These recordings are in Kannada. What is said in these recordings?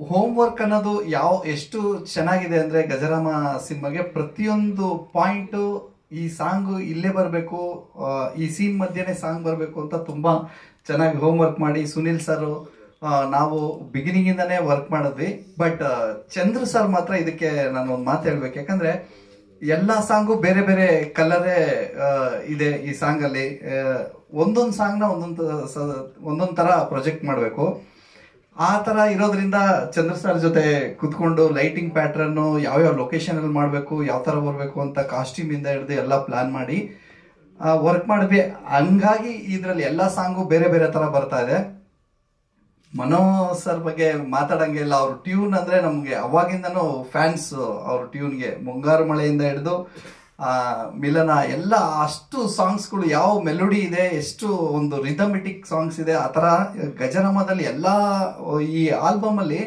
ಹೋಮ್ ವರ್ಕ್ ಅನ್ನೋದು ಎಷ್ಟು ಚೆನ್ನಾಗಿದೆ ಅಂದ್ರೆ ಗಜರಾಮ ಸಿನಿಮಾಗೆ ಪ್ರತಿಯೊಂದು ಪಾಯಿಂಟು ಈ ಸಾಂಗು ಇಲ್ಲೇ ಬರಬೇಕು, ಈ ಸೀನ್ ಮಧ್ಯೆನೇ ಸಾಂಗ್ ಬರಬೇಕು ಅಂತ ತುಂಬಾ ಚೆನ್ನಾಗಿ ಹೋಮ್ ವರ್ಕ್ ಮಾಡಿ ಸುನಿಲ್ ಸರ್ ನಾವು ಬಿಗಿನಿಂಗ್ ಇಂದಾನೇ ವರ್ಕ್ ಮಾಡಿದ್ವಿ. ಬಟ್ ಚಂದ್ರ ಸರ್ ಮಾತ್ರ ಇದಕ್ಕೆ ನಾನು ಒಂದು ಮಾತು ಹೇಳ್ಬೇಕು. ಯಾಕಂದ್ರೆ ಎಲ್ಲಾ ಸಾಂಗು ಬೇರೆ ಬೇರೆ ಕಲರೇ ಇದೆ ಈ ಸಾಂಗ್ ಅಲ್ಲಿ. ಒಂದೊಂದು ಸಾಂಗ್ನ ಒಂದೊಂದು ತರ ಪ್ರೊಜೆಕ್ಟ್ ಮಾಡಬೇಕು. ಆ ತರ ಇರೋದ್ರಿಂದ ಚಂದ್ರ ಸರ್ ಜೊತೆ ಕುತ್ಕೊಂಡು ಲೈಟಿಂಗ್ ಪ್ಯಾಟ್ರನ್ ಯಾವ್ಯಾವ ಲೊಕೇಶನ್ ಅಲ್ಲಿ ಮಾಡಬೇಕು, ಯಾವ ತರ ಬರಬೇಕು ಅಂತ ಕಾಸ್ಟ್ಯೂಮ್ ಇಂದ ಹಿಡಿದು ಎಲ್ಲ ಪ್ಲಾನ್ ಮಾಡಿ ವರ್ಕ್ ಮಾಡಿದ್ವಿ. ಹಂಗಾಗಿ ಇದ್ರಲ್ಲಿ ಎಲ್ಲಾ ಸಾಂಗು ಬೇರೆ ಬೇರೆ ತರ ಬರ್ತಾ ಇದೆ. ಮನೋ ಸರ್ ಬಗ್ಗೆ ಮಾತಾಡಂಗೆ ಇಲ್ಲ. ಅವ್ರ ಟ್ಯೂನ್ ಅಂದ್ರೆ ನಮ್ಗೆ ಅವಾಗಿಂದನೂ ಫ್ಯಾನ್ಸ್. ಅವ್ರ ಟ್ಯೂನ್ಗೆ ಮುಂಗಾರು ಮಳೆಯಿಂದ ಹಿಡಿದು ಮಿಲನ ಎಲ್ಲ ಅಷ್ಟು ಸಾಂಗ್ಸ್ಗಳು, ಯಾವ ಮೆಲೋಡಿ ಇದೆ, ಎಷ್ಟು ಒಂದು ರಿದಮೆಟಿಕ್ ಸಾಂಗ್ಸ್ ಇದೆ. ಆ ತರ ಗಜರಾಮದಲ್ಲಿ ಎಲ್ಲಾ ಈ ಆಲ್ಬಮ್ ಅಲ್ಲಿ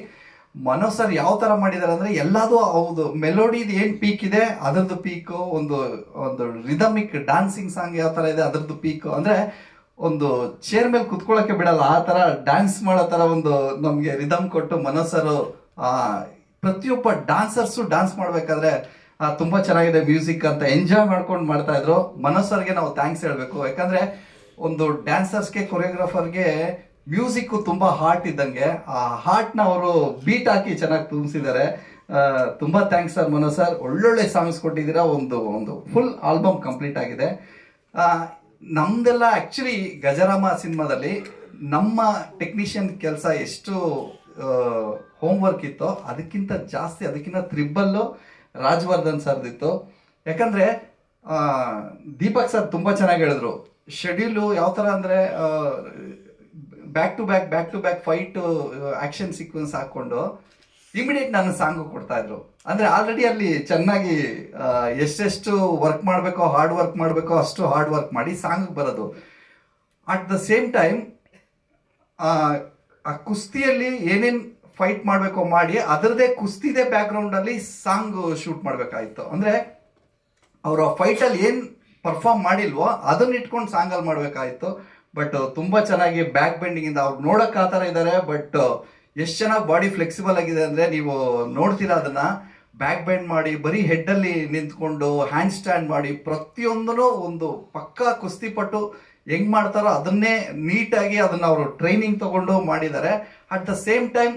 ಮನೋ ಸರ್ ಯಾವ ತರ ಮಾಡಿದಾರೆ ಅಂದ್ರೆ ಎಲ್ಲಾದು ಹೌದು. ಮೆಲೋಡಿದ್ ಏನ್ ಪೀಕ್ ಇದೆ ಅದರದ್ದು ಪೀಕ್, ಒಂದು ರಿದಮಿಕ್ ಡಾನ್ಸಿಂಗ್ ಸಾಂಗ್ ಯಾವ ತರ ಇದೆ ಅದರದ್ದು ಪೀಕ್. ಅಂದ್ರೆ ಒಂದು ಚೇರ್ ಮೇಲೆ ಕುತ್ಕೊಳ್ಳೋಕೆ ಬಿಡಲ್ಲ, ಆ ತರ ಡ್ಯಾನ್ಸ್ ಮಾಡೋ ತರ ಒಂದು ನಮ್ಗೆ ರಿದಮ್ ಕೊಟ್ಟು ಮನೋ ಸರ್ ಪ್ರತಿಯೊಬ್ಬ ಡಾನ್ಸರ್ಸು ಡ್ಯಾನ್ಸ್ ಮಾಡ್ಬೇಕಾದ್ರೆ ತುಂಬಾ ಚೆನ್ನಾಗಿದೆ ಮ್ಯೂಸಿಕ್ ಅಂತ ಎಂಜಾಯ್ ಮಾಡ್ಕೊಂಡು ಮಾಡ್ತಾ ಇದ್ರು. ಮನೋ ಸರ್ಗೆ ನಾವು ಥ್ಯಾಂಕ್ಸ್ ಹೇಳ್ಬೇಕು. ಯಾಕಂದ್ರೆ ಒಂದು ಡ್ಯಾನ್ಸರ್ಸ್ಗೆ ಕೊರಿಯೋಗ್ರಾಫರ್ಗೆ ಮ್ಯೂಸಿಕ್ ತುಂಬಾ ಹಾರ್ಟ್ ಇದ್ದಂಗೆ. ಆ ಹಾರ್ಟ್ ನ ಅವರು ಬೀಟ್ ಹಾಕಿ ಚೆನ್ನಾಗಿ ತುಂಬಿಸಿದ್ದಾರೆ. ತುಂಬಾ ಥ್ಯಾಂಕ್ಸ್ ಸರ್ ಮನೋ ಸರ್. ಒಳ್ಳೊಳ್ಳೆ ಸಾಂಗ್ಸ್ ಕೊಟ್ಟಿದ್ದೀರಾ. ಒಂದು ಫುಲ್ ಆಲ್ಬಮ್ ಕಂಪ್ಲೀಟ್ ಆಗಿದೆ. ನಮ್ದೆಲ್ಲ ಆಕ್ಚುಲಿ ಗಜರಾಮ ಸಿನಿಮಾದಲ್ಲಿ ನಮ್ಮ ಟೆಕ್ನಿಷಿಯನ್ ಕೆಲಸ ಎಷ್ಟು ಹೋಮ್ ವರ್ಕ್ ಇತ್ತೋ ಅದಕ್ಕಿಂತ ಜಾಸ್ತಿ, ಅದಕ್ಕಿಂತ ತ್ರಿಬಲ್ ರಾಜವರ್ಧನ್ ಸರ್ದಿತ್ತು. ಯಾಕಂದ್ರೆ ದೀಪಕ್ ಸರ್ ತುಂಬಾ ಚೆನ್ನಾಗಿ ಹೇಳಿದ್ರು. ಶೆಡ್ಯೂಲು ಯಾವ ತರ ಅಂದ್ರೆ back to back fight action sequence ಹಾಕೊಂಡು ಇಮಿಡಿಯೇಟ್ ನನ್ನ ಸಾಂಗ್ ಕೊಡ್ತಾ ಇದ್ರು. ಅಂದ್ರೆ ಆಲ್ರೆಡಿ ಅಲ್ಲಿ ಚೆನ್ನಾಗಿ ಎಷ್ಟೆಷ್ಟು ವರ್ಕ್ ಮಾಡಬೇಕೋ, ಹಾರ್ಡ್ ವರ್ಕ್ ಮಾಡಬೇಕೋ ಅಷ್ಟು ಹಾರ್ಡ್ ವರ್ಕ್ ಮಾಡಿ ಸಾಂಗ್ ಬರೋದು. ಅಟ್ ದ ಸೇಮ್ ಟೈಮ್ ಆ ಕುಸ್ತಿಯಲ್ಲಿ ಏನೇನ್ ಫೈಟ್ ಮಾಡಬೇಕೋ ಮಾಡಿ ಅದರದೇ ಕುಸ್ತಿದೆ ಬ್ಯಾಕ್ ಗ್ರೌಂಡ್ ಅಲ್ಲಿ ಸಾಂಗ್ ಶೂಟ್ ಮಾಡ್ಬೇಕಾಯ್ತು. ಅಂದ್ರೆ ಅವ್ರ ಫೈಟ್ ಅಲ್ಲಿ ಏನ್ ಪರ್ಫಾರ್ಮ್ ಮಾಡಿಲ್ವೋ ಅದನ್ನ ಇಟ್ಕೊಂಡು ಸಾಂಗ್ ಅಲ್ಲಿ ಮಾಡ್ಬೇಕಾಯ್ತು. ಬಟ್ ತುಂಬಾ ಚೆನ್ನಾಗಿ ಬ್ಯಾಕ್ ಬೆಂಡಿಂಗ್ ಇಂದ ಅವ್ರು ನೋಡಕ್ ಆ ತರ ಇದಾರೆ. ಬಟ್ ಎಷ್ಟು ಚೆನ್ನಾಗಿ ಬಾಡಿ ಫ್ಲೆಕ್ಸಿಬಲ್ ಆಗಿದೆ ಅಂದ್ರೆ ನೀವು ನೋಡ್ತೀರಾ ಅದನ್ನ. ಬ್ಯಾಕ್ ಬೆಂಡ್ ಮಾಡಿ ಬರೀ ಹೆಡ್ ಅಲ್ಲಿ ನಿಂತ್ಕೊಂಡು ಹ್ಯಾಂಡ್ ಸ್ಟ್ಯಾಂಡ್ ಮಾಡಿ ಪ್ರತಿಯೊಂದೂ ಒಂದು ಪಕ್ಕಾ ಕುಸ್ತಿಪಟ್ಟು ಹೆಂಗ್ ಮಾಡ್ತಾರೋ ಅದನ್ನೇ ನೀಟಾಗಿ ಅದನ್ನ ಅವರು ಟ್ರೈನಿಂಗ್ ತಗೊಂಡು ಮಾಡಿದ್ದಾರೆ. At the same time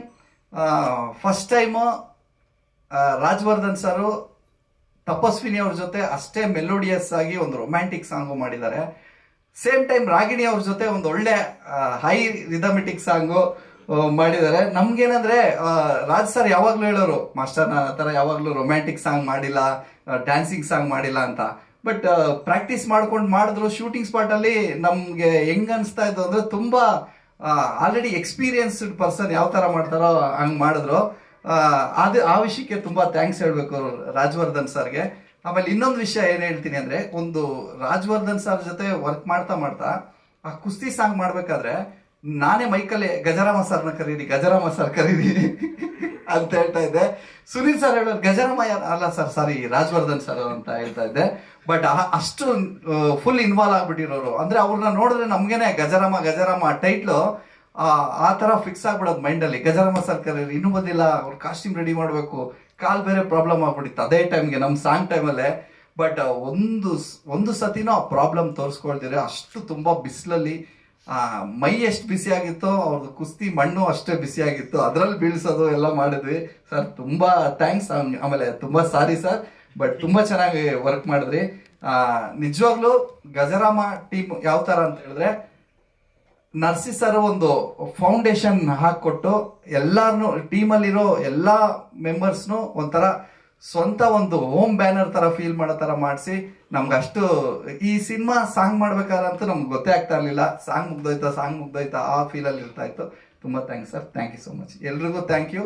first time Rajavardhan sir Tapaswini ಅವ್ರ ಜೊತೆ ಅಷ್ಟೇ ಮೆಲೋಡಿಯಸ್ ಆಗಿ ಒಂದು ರೊಮ್ಯಾಂಟಿಕ್ ಸಾಂಗು ಮಾಡಿದ್ದಾರೆ. ಸೇಮ್ ಟೈಮ್ ರಾಗಿಣಿ ಅವ್ರ ಜೊತೆ ಒಂದು ಒಳ್ಳೆ ಹೈ ರಿದಮೆಟಿಕ್ ಸಾಂಗು ಮಾಡಿದ್ದಾರೆ. ನಮ್ಗೇನಂದ್ರೆ ರಾಜ್ ಸರ್ ಯಾವಾಗ್ಲೂ ಹೇಳೋರು, ಮಾಸ್ಟರ್ ನಾನು ಆ ತರ ಯಾವಾಗ್ಲೂ ರೊಮ್ಯಾಂಟಿಕ್ ಸಾಂಗ್ ಮಾಡಿಲ್ಲ, ಡ್ಯಾನ್ಸಿಂಗ್ ಸಾಂಗ್ ಮಾಡಿಲ್ಲ ಅಂತ. ಬಟ್ ಪ್ರಾಕ್ಟೀಸ್ ಮಾಡ್ಕೊಂಡು ಮಾಡಿದ್ರು. ಶೂಟಿಂಗ್ ಸ್ಪಾಟ್ ಅಲ್ಲಿ ನಮ್ಗೆ ಹೆಂಗ್ ಅನ್ಸ್ತಾ ಇದ್ದು ಅಂದ್ರೆ ತುಂಬಾ ಆಲ್ರೆಡಿ ಎಕ್ಸ್ಪೀರಿಯನ್ಸ್ಡ್ ಪರ್ಸನ್ ಯಾವ ತರ ಮಾಡ್ತಾರೋ ಹಂಗ್ ಮಾಡಿದ್ರು. ಆ ವಿಷಯಕ್ಕೆ ತುಂಬಾ ಥ್ಯಾಂಕ್ಸ್ ಹೇಳ್ಬೇಕು ರಾಜವರ್ಧನ್ ಸರ್ಗೆ. ಆಮೇಲೆ ಇನ್ನೊಂದು ವಿಷಯ ಏನ್ ಹೇಳ್ತೀನಿ ಅಂದ್ರೆ, ಒಂದು ರಾಜವರ್ಧನ್ ಸರ್ ಜೊತೆ ವರ್ಕ್ ಮಾಡ್ತಾ ಮಾಡ್ತಾ ಆ ಕುಸ್ತಿ ಸಾಂಗ್ ಮಾಡ್ಬೇಕಾದ್ರೆ ನಾನೇ ಮೈಕಲ್ಲಿ ಗಜರಾಮ ಸರ್ನ ಕರೀರಿ, ಗಜರಾಮ ಸರ್ ಕರೀರಿ ಅಂತ ಹೇಳ್ತಾ ಇದ್ದೆ. ಸುನೀಲ್ ಸರ್ ಹೇಳೋರು ಗಜರಾಮ ಅಲ್ಲ ಸರ್, ಸಾರಿ ರಾಜವರ್ಧನ್ ಸರ್ ಅಂತ ಹೇಳ್ತಾ ಇದ್ದೆ. ಬಟ್ ಅಷ್ಟು ಫುಲ್ ಇನ್ವಾಲ್ವ್ ಆಗ್ಬಿಟ್ಟಿರೋರು. ಅಂದ್ರೆ ಅವ್ರನ್ನ ನೋಡಿದ್ರೆ ನಮ್ಗೇನೆ ಗಜರಾಮ ಟೈಟ್ಲು ಆ ತರ ಫಿಕ್ಸ್ ಆಗ್ಬಿಡೋದು ಮೈಂಡ್ ಅಲ್ಲಿ. ಗಜರಾಮ ಸರ್ ಕರೀರಿ, ಇನ್ನೂ ಬಂದಿಲ್ಲ, ಅವ್ರ ಕಾಸ್ಟ್ಯೂಮ್ ರೆಡಿ ಮಾಡ್ಬೇಕು, ಕಾಲ್ ಬೇರೆ ಪ್ರಾಬ್ಲಮ್ ಆಗ್ಬಿಟ್ಟಿತ್ತು ಅದೇ ಟೈಮ್ಗೆ ನಮ್ಮ ಸಾಂಗ್ ಟೈಮಲ್ಲೇ. ಬಟ್ ಒಂದು ಸತಿನೂ ಆ ಪ್ರಾಬ್ಲಮ್ ತೋರಿಸ್ಕೊಳ್ತೀರಿ. ಅಷ್ಟು ತುಂಬಾ ಬಿಸಿಲಲ್ಲಿ ಮೈ ಎಷ್ಟು ಬಿಸಿ ಆಗಿತ್ತೋ ಅವ್ರದ್ದು ಕುಸ್ತಿ ಮಣ್ಣು ಅಷ್ಟೇ ಬಿಸಿ ಆಗಿತ್ತು. ಅದ್ರಲ್ಲಿ ಬೀಳ್ಸೋದು ಎಲ್ಲ ಮಾಡಿದ್ವಿ. ಸರ್ ತುಂಬಾ ಥ್ಯಾಂಕ್ಸ್. ಆಮೇಲೆ ತುಂಬಾ ಸಾರಿ ಸರ್, ಬಟ್ ತುಂಬಾ ಚೆನ್ನಾಗಿ ವರ್ಕ್ ಮಾಡಿದ್ರಿ. ನಿಜವಾಗ್ಲೂ ಗಜರಾಮ ಟೀಮ್ ಯಾವ ತರ ಅಂತ ಹೇಳಿದ್ರೆ, ನರ್ಸಿ ಸರ್ ಒಂದು ಫೌಂಡೇಶನ್ ಹಾಕೊಟ್ಟು ಎಲ್ಲಾರನು ಟೀಮಲ್ಲಿರೋ ಎಲ್ಲಾ ಮೆಂಬರ್ಸ್ನು ಒಂಥರ ಸ್ವಂತ ಒಂದು ಹೋಮ್ ಬ್ಯಾನರ್ ತರ ಫೀಲ್ ಮಾಡೋ ತರ ಮಾಡಿಸಿ ನಮ್ಗಷ್ಟು ಈ ಸಿನಿಮಾ ಸಾಂಗ್ ಮಾಡ್ಬೇಕಾದ್ರಂತೂ ನಮ್ಗೆ ಗೊತ್ತೇ ಆಗ್ತಾ ಇರ್ಲಿಲ್ಲ. ಸಾಂಗ್ ಮುಗ್ದೋಯ್ತಾ ಆ ಫೀಲ್ ಅಲ್ಲಿ ಇರ್ತಾ ಇತ್ತು. ತುಂಬಾ thanks sir, thank you so much. ಎಲ್ರಿಗೂ ಥ್ಯಾಂಕ್ ಯು.